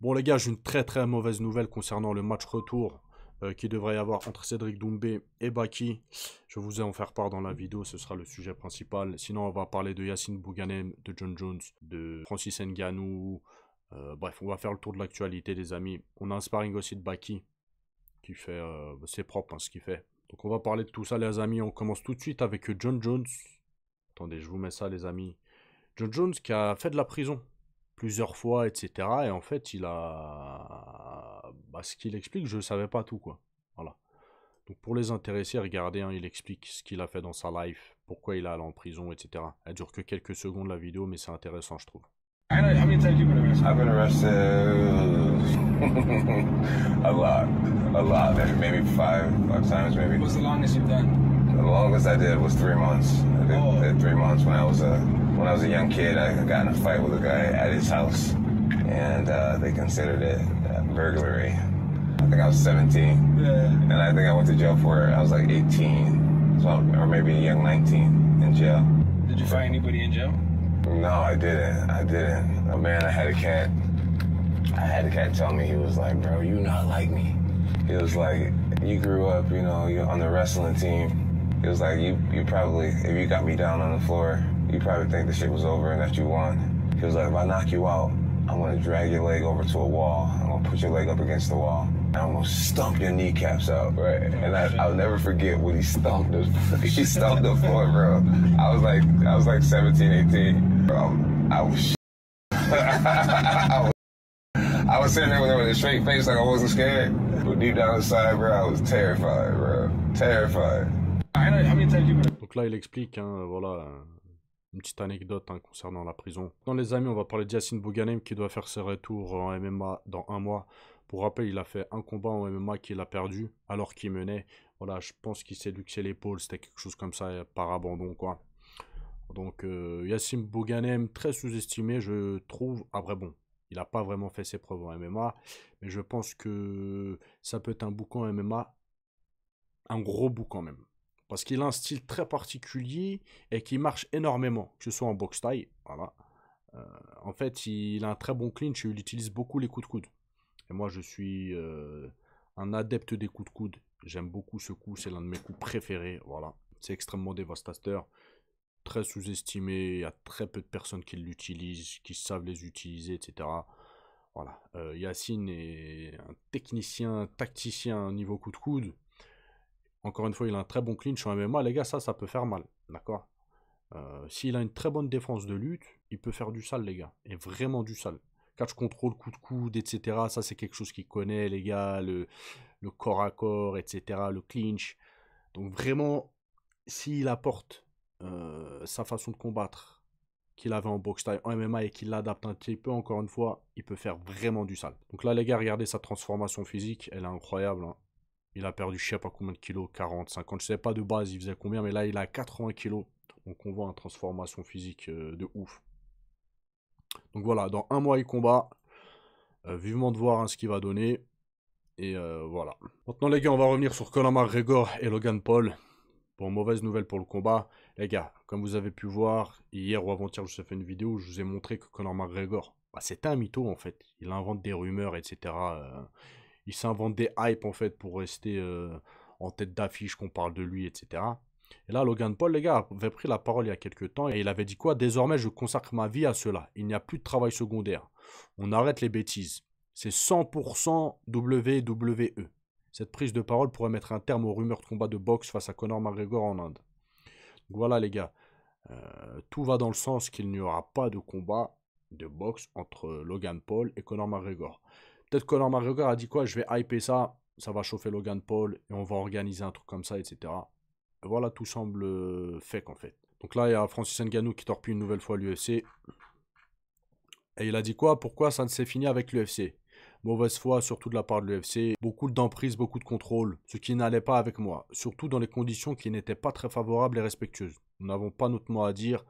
Bon les gars, j'ai une très mauvaise nouvelle concernant le match retour qui devrait y avoir entre Cédric Doumbé et Baki. Je vous ai en faire part dans la vidéo, ce sera le sujet principal. Sinon, on va parler de Yacine Bouganem, de John Jones, de Francis Ngannou. Bref, on va faire le tour de l'actualité les amis. On a un sparring aussi de Baki qui fait, c'est propre hein, ce qu'il fait. Donc on va parler de tout ça les amis. On commence tout de suite avec John Jones. Attendez, je vous mets ça les amis. John Jones qui a fait de la prison plusieurs fois, etc. Et en fait, il a... Bah, ce qu'il explique, je ne savais pas tout, quoi. Voilà. Donc pour les intéressés, regardez, hein, il explique ce qu'il a fait dans sa life, pourquoi il est allé en prison, etc. Elle dure que quelques secondes la vidéo, mais c'est intéressant, je trouve. I know how many times you've been arrested? I've been arrested a lot, maybe five times, maybe. What's the longest you've done? The longest I did was 3 months. I did 3 months when I was a young kid. I got in a fight with a guy at his house, and they considered it burglary. I think I was 17, and I think I went to jail for it. I was like 18, so, or maybe a young 19 in jail. Did you fight anybody in jail? No, I didn't. Oh, man, I had a cat tell me, he was like, bro, you not like me. He was like, you grew up, you know, you're on the wrestling team. He was like, you probably, if you got me down on the floor, you probably think the shit was over and that you won. He was like, if I knock you out, I'm gonna drag your leg over to a wall. I'm gonna put your leg up against the wall. And I'm gonna stomp your kneecaps out, right? And I'll never forget when he stomped the floor, bro. I was like 17, 18. Bro, I was I was sitting there with a straight face like I wasn't scared. But deep down inside, bro, I was terrified, bro. Terrified. Donc là, il explique, hein, voilà, une petite anecdote hein, concernant la prison. Dans les amis, on va parler de Yacine Bouganem qui doit faire ses retours en MMA dans un mois. Pour rappel, il a fait un combat en MMA qu'il a perdu alors qu'il menait. Voilà, je pense qu'il s'est luxé l'épaule, c'était quelque chose comme ça, par abandon, quoi. Donc, Yacine Bouganem, très sous-estimé, je trouve. Après, bon, il n'a pas vraiment fait ses preuves en MMA, mais je pense que ça peut être un boucan en MMA, un gros boucan même. Parce qu'il a un style très particulier et qui marche énormément, que ce soit en boxe taille. Voilà. En fait, il a un très bon clinch et il utilise beaucoup les coups de coude. Et moi, je suis un adepte des coups de coude. J'aime beaucoup ce coup, c'est l'un de mes coups préférés. Voilà. C'est extrêmement dévastateur, très sous-estimé. Il y a très peu de personnes qui l'utilisent, qui savent les utiliser, etc. Voilà. Yacine est un technicien, un tacticien au niveau coup de coude. Encore une fois, il a un très bon clinch en MMA. Les gars, ça peut faire mal. D'accord. S'il a une très bonne défense de lutte, il peut faire du sale, les gars. Et vraiment du sale. Catch contrôle, coup de coude, etc. Ça, c'est quelque chose qu'il connaît, les gars. Le corps à corps, etc. Le clinch. Donc vraiment, s'il apporte sa façon de combattre qu'il avait en boxe taille, en MMA et qu'il l'adapte un petit peu, encore une fois, il peut faire vraiment du sale. Donc là, les gars, regardez sa transformation physique. Elle est incroyable, hein. Il a perdu je sais pas combien de kilos, 40, 50, je sais pas de base il faisait combien, mais là il a 80 kilos. Donc on voit une transformation physique de ouf. Donc voilà, dans un mois il combat. Vivement de voir hein, ce qu'il va donner. Et voilà. Maintenant les gars, on va revenir sur Conor McGregor et Logan Paul. Bon, mauvaise nouvelle pour le combat. Les gars, comme vous avez pu voir, hier ou avant-hier, je vous ai fait une vidéo où je vous ai montré que Conor McGregor, bah, c'était un mytho en fait. Il invente des rumeurs, etc. Il s'invente des hypes en fait pour rester en tête d'affiche qu'on parle de lui, etc. Et là, Logan Paul, les gars, avait pris la parole il y a quelques temps et il avait dit quoi? Désormais, je consacre ma vie à cela. Il n'y a plus de travail secondaire. On arrête les bêtises. C'est 100% WWE. Cette prise de parole pourrait mettre un terme aux rumeurs de combat de boxe face à Conor McGregor en Inde. Donc voilà, les gars. Tout va dans le sens qu'il n'y aura pas de combat de boxe entre Logan Paul et Conor McGregor. Peut-être Conor McGregor a dit quoi? Je vais hyper ça, ça va chauffer Logan Paul et on va organiser un truc comme ça, etc. Et voilà, tout semble fake en fait. Donc là, il y a Francis Ngannou qui torpille une nouvelle fois l'UFC. Et il a dit quoi? Pourquoi ça ne s'est fini avec l'UFC? Mauvaise foi, surtout de la part de l'UFC. Beaucoup d'emprise, beaucoup de contrôle. Ce qui n'allait pas avec moi. Surtout dans les conditions qui n'étaient pas très favorables et respectueuses. Nous n'avons pas notre mot à dire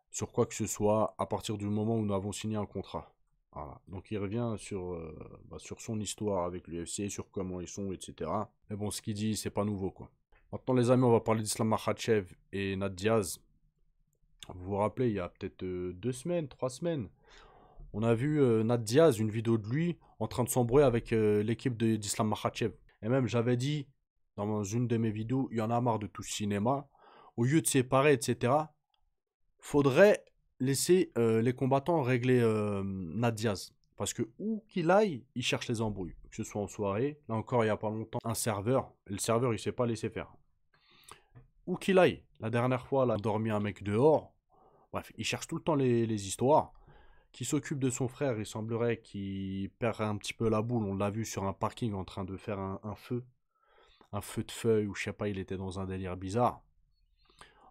sur quoi que ce soit à partir du moment où nous avons signé un contrat. Voilà. Donc il revient sur son histoire avec l'UFC, sur comment ils sont, etc. Mais bon, ce qu'il dit, c'est pas nouveau, quoi. Maintenant, les amis, on va parler d'Islam Makhachev et Nat Diaz. Vous vous rappelez, il y a peut-être 2 semaines, 3 semaines, On a vu Nat Diaz, une vidéo de lui, en train de s'embrouiller avec l'équipe d'Islam Makhachev. Et même, j'avais dit, dans une de mes vidéos, il y en a marre de tout ce cinéma. Au lieu de séparer, etc., faudrait laisser les combattants régler Nat Diaz. Parce que où qu'il aille, il cherche les embrouilles. Que ce soit en soirée, là encore, il n'y a pas longtemps, un serveur. Et le serveur, il ne s'est pas laissé faire. Où qu'il aille. La dernière fois, il a dormi un mec dehors. Bref, il cherche tout le temps les histoires. Qui s'occupe de son frère, il semblerait qu'il perd un petit peu la boule. On l'a vu sur un parking en train de faire un feu. Un feu de feuilles, ou je sais pas, il était dans un délire bizarre.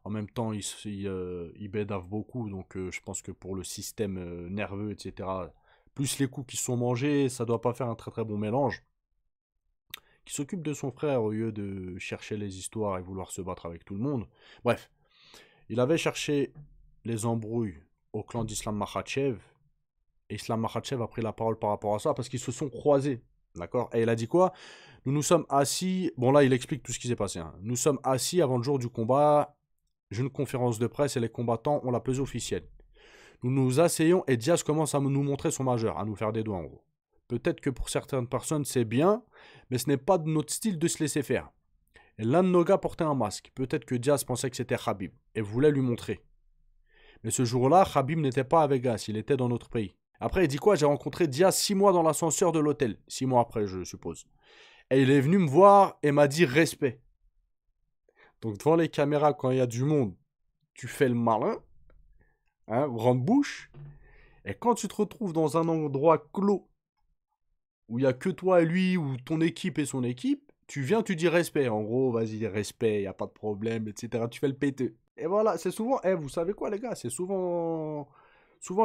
En même temps, il bédave beaucoup, donc je pense que pour le système nerveux, etc., plus les coups qui sont mangés, ça doit pas faire un très très bon mélange. Qui s'occupe de son frère au lieu de chercher les histoires et vouloir se battre avec tout le monde. Bref, il avait cherché les embrouilles au clan d'Islam Makhachev. Et Islam Makhachev a pris la parole par rapport à ça parce qu'ils se sont croisés. D'accord? Et il a dit quoi? Nous nous sommes assis. Bon, là, il explique tout ce qui s'est passé. Hein. Nous sommes assis avant le jour du combat. J'ai une conférence de presse et les combattants ont la pesée officielle. Nous nous asseyons et Diaz commence à nous montrer son majeur, à nous faire des doigts en gros. Peut-être que pour certaines personnes c'est bien, mais ce n'est pas de notre style de se laisser faire. Et l'un de nos gars portait un masque. Peut-être que Diaz pensait que c'était Khabib et voulait lui montrer. Mais ce jour-là, Khabib n'était pas à Vegas, il était dans notre pays. Après, il dit quoi? J'ai rencontré Diaz 6 mois dans l'ascenseur de l'hôtel. 6 mois après, je suppose. Et il est venu me voir et m'a dit respect. Donc devant les caméras, quand il y a du monde, tu fais le malin, hein, grande bouche. Et quand tu te retrouves dans un endroit clos, où il n'y a que toi et lui, ou ton équipe et son équipe, tu viens, tu dis respect. En gros, vas-y, respect, il n'y a pas de problème, etc. Tu fais le péteux. Et voilà, c'est souvent, vous savez quoi les gars, c'est souvent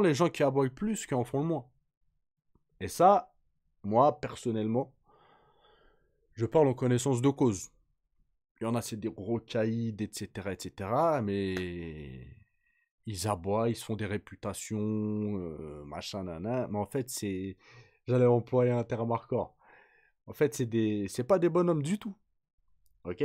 les gens qui aboient plus qui en font le moins. Et ça, moi, personnellement, je parle en connaissance de cause. Il y en a, c'est des gros caïds, etc., etc., mais ils aboient, ils se font des réputations, machin, nana. Mais en fait, c'est... J'allais employer un terme hardcore. En fait, c'est pas des bonhommes du tout. Ok?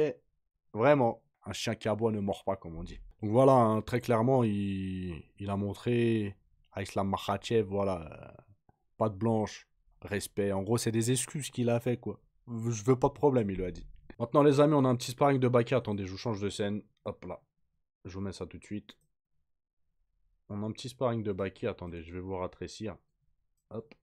Vraiment. Un chien qui aboie ne mord pas, comme on dit. Donc voilà, hein, très clairement, il a montré à Islam Makhachev, voilà, pas de blanche, respect. En gros, c'est des excuses qu'il a fait, quoi. Je veux pas de problème, il lui a dit. Maintenant, les amis, on a un petit sparring de Baki. Attendez, je vous change de scène. Hop là. Je vous mets ça tout de suite. On a un petit sparring de Baki. Attendez, je vais vous ratrécir. Hop.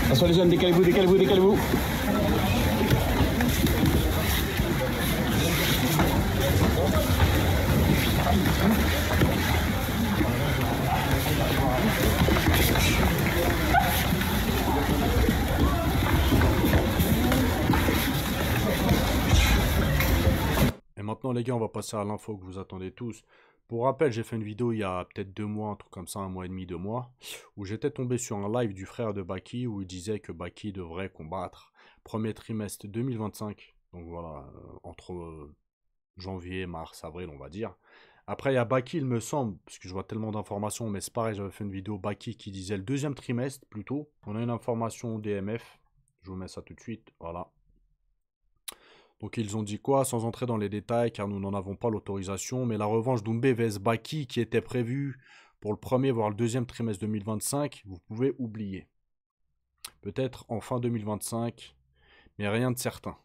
Attention les jeunes, décalez-vous, décalez-vous, décalez-vous. Et maintenant les gars, on va passer à l'info que vous attendez tous. Pour rappel, j'ai fait une vidéo il y a peut-être 2 mois, un truc comme ça, 1 mois et demi, 2 mois, où j'étais tombé sur un live du frère de Baki où il disait que Baki devrait combattre premier trimestre 2025. Donc voilà, entre janvier, mars, avril, on va dire. Après, il y a Baki, il me semble, parce que je vois tellement d'informations, mais c'est pareil, j'avais fait une vidéo Baki qui disait le deuxième trimestre plutôt. On a une information DMF, je vous mets ça tout de suite, voilà. Donc ils ont dit quoi? Sans entrer dans les détails, car nous n'en avons pas l'autorisation, mais la revanche d'Oumbé vs Baki, qui était prévue pour le premier voire le deuxième trimestre 2025, vous pouvez oublier. Peut-être en fin 2025, mais rien de certain.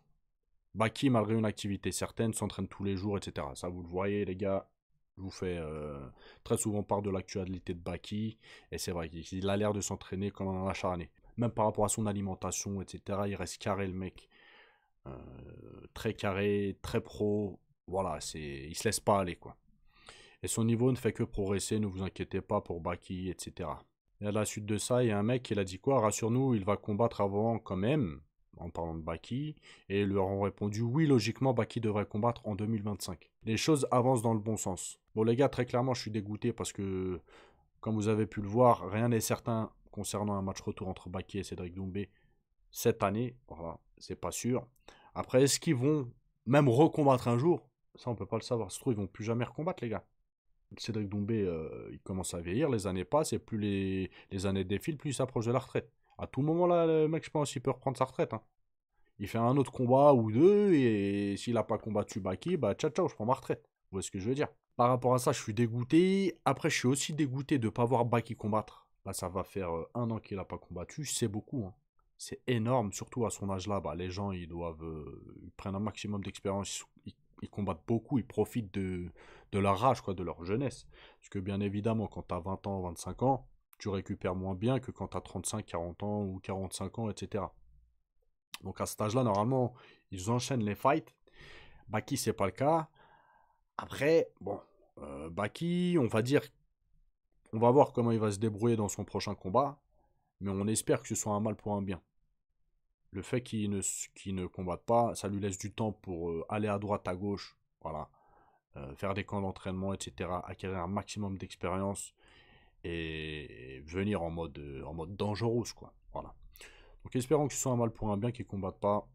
Baki, malgré une activité certaine, s'entraîne tous les jours, etc. Ça, vous le voyez, les gars. Je vous fais très souvent part de l'actualité de Baki. Et c'est vrai qu'il a l'air de s'entraîner comme un acharné. Même par rapport à son alimentation, etc. Il reste carré, le mec. Très carré, très pro. Voilà, il se laisse pas aller, quoi. Et son niveau ne fait que progresser, ne vous inquiétez pas pour Baki, etc. Et à la suite de ça, il y a un mec qui a dit quoi? Rassure-nous, il va combattre avant quand même, en parlant de Baki, et ils leur ont répondu oui, logiquement, Baki devrait combattre en 2025. Les choses avancent dans le bon sens. Bon les gars, très clairement, je suis dégoûté parce que Comme vous avez pu le voir, rien n'est certain concernant un match retour entre Baki et Cédric Doumbé cette année. Voilà, c'est pas sûr. Après, est-ce qu'ils vont même recombattre un jour? Ça, on peut pas le savoir. Ça se trouve, ils vont plus jamais recombattre, les gars. Cédric Doumbé, il commence à vieillir, les années passent, et plus les années défilent, plus il s'approche de la retraite. À tout moment, là, le mec, je pense, il peut reprendre sa retraite. Hein. Il fait un autre combat ou deux, et s'il n'a pas combattu Baki, bah ciao, ciao, je prends ma retraite. Vous voyez ce que je veux dire? Par rapport à ça, je suis dégoûté. Après, je suis aussi dégoûté de ne pas voir Baki combattre. Là, ça va faire 1 an qu'il n'a pas combattu. C'est beaucoup. Hein. C'est énorme, surtout à son âge-là. Bah, les gens, ils prennent un maximum d'expérience. Ils combattent beaucoup. Ils profitent de leur âge, quoi, de leur jeunesse. Parce que bien évidemment, quand tu as 20 ans, 25 ans, tu récupères moins bien que quand tu as 35, 40 ans ou 45 ans, etc. Donc à cet âge-là, normalement, ils enchaînent les fights. Baki, c'est pas le cas. Après, bon, Baki, on va voir comment il va se débrouiller dans son prochain combat, mais on espère que ce soit un mal pour un bien. Le fait qu'il ne combatte pas, ça lui laisse du temps pour aller à droite, à gauche, voilà, faire des camps d'entraînement, etc., acquérir un maximum d'expérience et venir en mode dangerous, quoi. Voilà. Donc espérons que ce soit un mal pour un bien, qu'il ne combatte pas.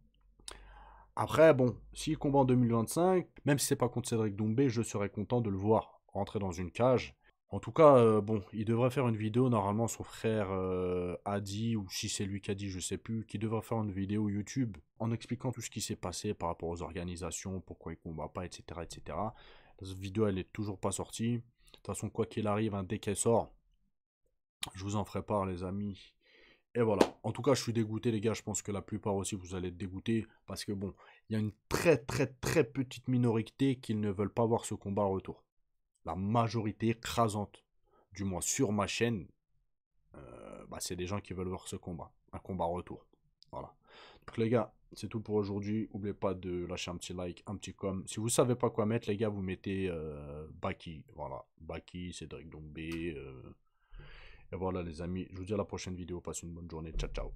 Après, bon, s'il combat en 2025, même si c'est pas contre Cédric Doumbé, je serais content de le voir rentrer dans une cage. En tout cas, bon, il devrait faire une vidéo, normalement son frère a dit, ou si c'est lui qui a dit, je sais plus, qu'il devrait faire une vidéo YouTube en expliquant tout ce qui s'est passé par rapport aux organisations, pourquoi il combat pas, etc., etc. Cette vidéo, elle est toujours pas sortie. De toute façon, quoi qu'il arrive, hein, dès qu'elle sort, je vous en ferai part, les amis. Et voilà. En tout cas, je suis dégoûté, les gars. Je pense que la plupart aussi, vous allez être dégoûtés. Parce que bon, il y a une très très très petite minorité qui ne veulent pas voir ce combat en retour. La majorité écrasante, du moins sur ma chaîne, bah, c'est des gens qui veulent voir ce combat. Un combat en retour. Voilà. Donc les gars, c'est tout pour aujourd'hui. N'oubliez pas de lâcher un petit like, un petit com. Si vous savez pas quoi mettre, les gars, vous mettez Baki. Voilà. Baki, Cédric Doumbé. Et voilà les amis, je vous dis à la prochaine vidéo, passez une bonne journée, ciao ciao.